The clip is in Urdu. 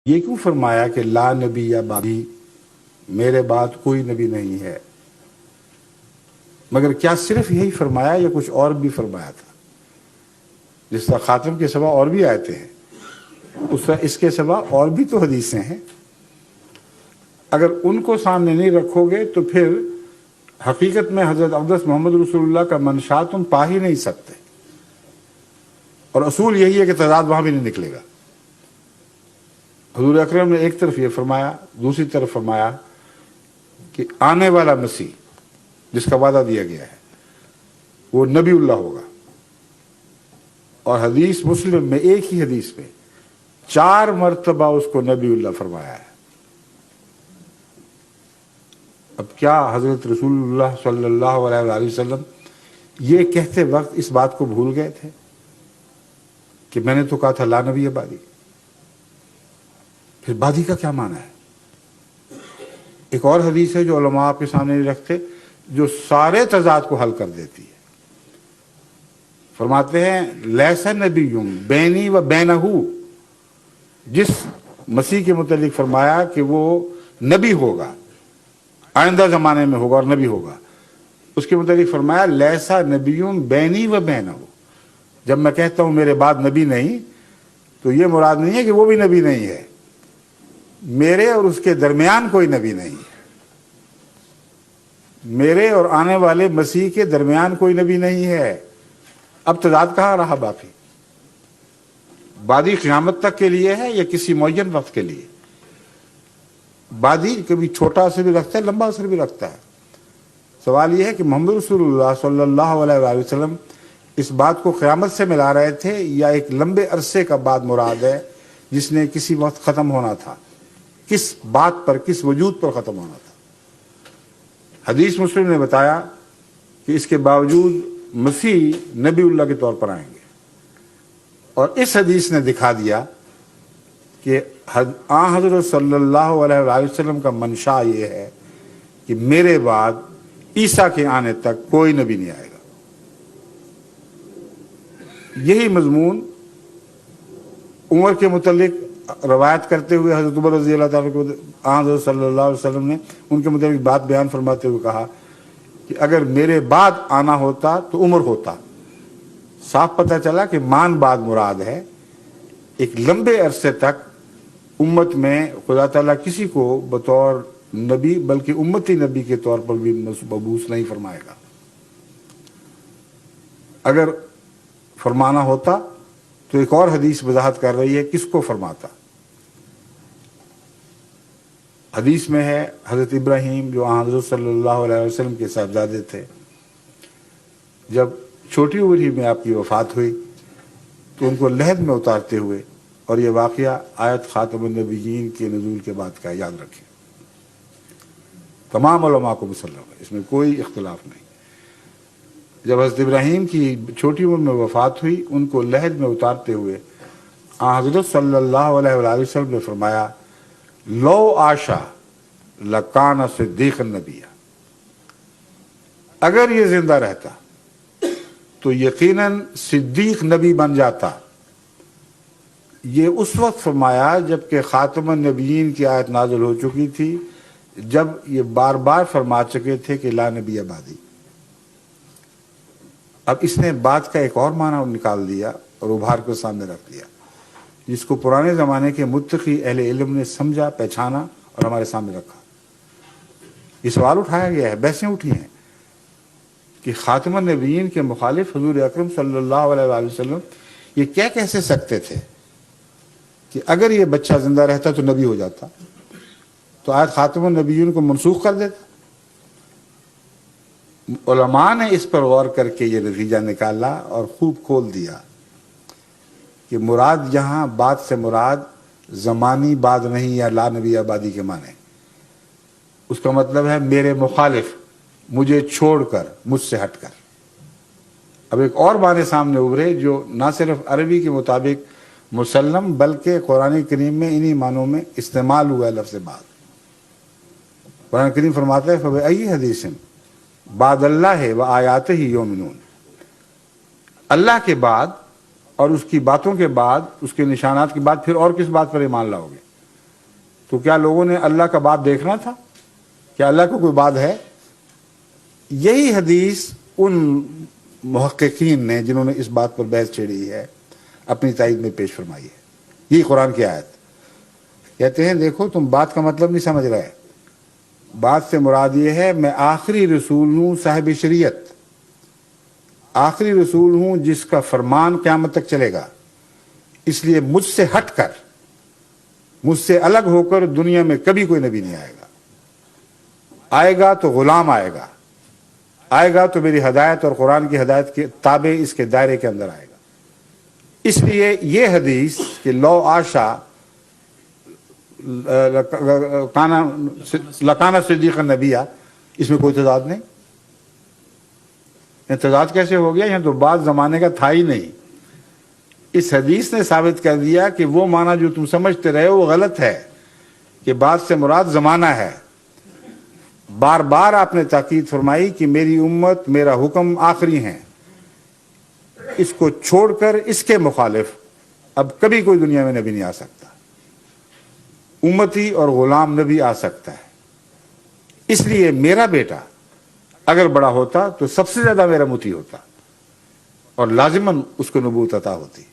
یہ کیوں فرمایا کہ لا نبی یا بعدی، میرے بعد کوئی نبی نہیں ہے؟ مگر کیا صرف یہی فرمایا یا کچھ اور بھی فرمایا تھا؟ جس طرح خاتم کے سوا اور بھی آیتیں ہیں، اس طرح اس کے سوا اور بھی تو حدیثیں ہیں۔ اگر ان کو سامنے نہیں رکھو گے تو پھر حقیقت میں حضرت اقدس محمد رسول اللہ کا منشا تم پا ہی نہیں سکتے، اور اصول یہی ہے کہ تضاد وہاں بھی نہیں نکلے گا۔ حضور اکرم نے ایک طرف یہ فرمایا، دوسری طرف فرمایا کہ آنے والا مسیح جس کا وعدہ دیا گیا ہے وہ نبی اللہ ہوگا، اور حدیث مسلم میں ایک ہی حدیث میں 4 مرتبہ اس کو نبی اللہ فرمایا ہے۔ اب کیا حضرت رسول اللہ صلی اللہ علیہ وآلہ وسلم یہ کہتے وقت اس بات کو بھول گئے تھے کہ میں نے تو کہا تھا لا نبی بعدی؟ پھر بعدی کا کیا معنی ہے؟ ایک اور حدیث ہے جو علماء آپ کے سامنے نہیں رکھتے، جو سارے تضاد کو حل کر دیتی ہے۔ فرماتے ہیں لیس نبی بینی و بینہ، جس مسیح کے متعلق فرمایا کہ وہ نبی ہوگا، آئندہ زمانے میں ہوگا اور نبی ہوگا، اس کے متعلق فرمایا لیسا نبی بینی و بینہ۔ جب میں کہتا ہوں میرے بعد نبی نہیں، تو یہ مراد نہیں ہے کہ وہ بھی نبی نہیں ہے، میرے اور اس کے درمیان کوئی نبی نہیں ہے، میرے اور آنے والے مسیح کے درمیان کوئی نبی نہیں ہے۔ اب تضاد کہاں رہا باقی؟ بعدی قیامت تک کے لیے ہے یا کسی معین وقت کے لیے؟ بعدی کبھی چھوٹا اثر بھی رکھتا ہے، لمبا اثر بھی رکھتا ہے۔ سوال یہ ہے کہ محمد رسول اللہ صلی اللہ علیہ وآلہ وسلم اس بات کو قیامت سے ملا رہے تھے یا ایک لمبے عرصے کا بعد مراد ہے جس نے کسی وقت ختم ہونا تھا؟ کس بات پر، کس وجود پر ختم ہونا تھا؟ حدیث مسلم نے بتایا کہ اس کے باوجود مسیح نبی اللہ کے طور پر آئیں گے، اور اس حدیث نے دکھا دیا کہ آن حضرت صلی اللہ علیہ وآلہ وسلم کا منشا یہ ہے کہ میرے بعد عیسیٰ کے آنے تک کوئی نبی نہیں آئے گا۔ یہی مضمون عمر کے متعلق روایت کرتے ہوئے حضرت عمر رضی اللہ تعالیٰ کو آن حضرت صلی اللہ علیہ وسلم نے ان کے متعلق بات بیان فرماتے ہوئے کہا کہ اگر میرے بعد آنا ہوتا تو عمر ہوتا۔ صاف پتہ چلا کہ مان بعد مراد ہے۔ ایک لمبے عرصے تک امت میں خدا تعالیٰ کسی کو بطور نبی بلکہ امتی نبی کے طور پر بھی مبعوث نہیں فرمائے گا۔ اگر فرمانا ہوتا تو ایک اور حدیث وضاحت کر رہی ہے کس کو فرماتا۔ حدیث میں ہے حضرت ابراہیم جو حضرت صلی اللہ علیہ وسلم کے صاحبزادے تھے، جب چھوٹی عمر ہی میں آپ کی وفات ہوئی تو ان کو لحد میں اتارتے ہوئے، اور یہ واقعہ آیت خاتم النبیین کے نزول کے بعد کا، یاد رکھیں، تمام علماء کو مسلم ہے، اس میں کوئی اختلاف نہیں۔ جب حضرت ابراہیم کی چھوٹی عمر میں وفات ہوئی، ان کو لحد میں اتارتے ہوئے حضرت صلی اللہ علیہ وآلہ وسلم نے فرمایا لو آشا لکان صدیق النبی، اگر یہ زندہ رہتا تو یقیناً صدیق نبی بن جاتا۔ یہ اس وقت فرمایا جب کہ خاتم النبیین کی آیت نازل ہو چکی تھی، جب یہ بار بار فرما چکے تھے کہ لا نبی بعدی۔ اب اس نے بات کا ایک اور معنی نکال دیا اور ابھار کو سامنے رکھ دیا، جس کو پرانے زمانے کے متقی اہل علم نے سمجھا، پہچانا اور ہمارے سامنے رکھا۔ یہ سوال اٹھایا گیا ہے، بحثیں اٹھی ہیں کہ خاتم النبیین کے مخالف حضور اکرم صلی اللہ علیہ وآلہ وسلم یہ کیا کہہ سکتے تھے کہ اگر یہ بچہ زندہ رہتا تو نبی ہو جاتا، تو آیت خاتم النبیین کو منسوخ کر دیتا۔ علماء نے اس پر غور کر کے یہ نتیجہ نکالا اور خوب کھول دیا کہ مراد یہاں بعد سے مراد زمانی بعد نہیں یا لا نبی آبادی کے معنی۔ اس کا مطلب ہے میرے مخالف، مجھے چھوڑ کر، مجھ سے ہٹ کر۔ اب ایک اور معنی سامنے ابھرے جو نہ صرف عربی کے مطابق مسلم بلکہ قرآن کریم میں انہی معنوں میں استعمال ہوا ہے لفظ بعد۔ قرآن کریم فرماتا ہے فَبِأَيِّ حَدِيثٍ بعد اللہ و آیاتہ یؤمنون، اللہ کے بعد اور اس کی باتوں کے بعد، اس کے نشانات کے بعد پھر اور کس بات پر ایمان لاؤ گے؟ تو کیا لوگوں نے اللہ کا باپ دیکھنا تھا؟ کیا اللہ کو کوئی بعد ہے؟ یہی حدیث ان محققین نے جنہوں نے اس بات پر بحث چھیڑی ہے اپنی تائید میں پیش فرمائی ہے. یہی قرآن کی آیت. کہتے ہیں دیکھو تم بات کا مطلب نہیں سمجھ رہے. بات سے مراد یہ ہے میں آخری رسول ہوں صاحب شریعت، آخری رسول ہوں جس کا فرمان قیامت تک چلے گا. اس لیے مجھ سے ہٹ کر، مجھ سے الگ ہو کر دنیا میں کبھی کوئی نبی نہیں آئے گا. آئے گا تو غلام آئے گا، آئے گا تو میری ہدایت اور قرآن کی ہدایت کے تابع اس کے دائرے کے اندر آئے گا. اس لیے یہ حدیث کہ لو آشا لکانا صدیق نبیہ، اس میں کوئی تضاد نہیں. تضاد کیسے ہو گیا؟ یہاں تو بعد زمانے کا تھا ہی نہیں. اس حدیث نے ثابت کر دیا کہ وہ معنی جو تم سمجھتے رہے وہ غلط ہے، کہ بعد سے مراد زمانہ ہے. بار بار آپ نے تاکید فرمائی کہ میری امت میرا حکم آخری ہیں، اس کو چھوڑ کر اس کے مخالف اب کبھی کوئی دنیا میں نبی نہیں آ سکتا. امتی اور غلام نبی آ سکتا ہے. اس لیے میرا بیٹا اگر بڑا ہوتا تو سب سے زیادہ میرا مطیع ہوتا اور لازماً اس کو نبوت عطا ہوتی.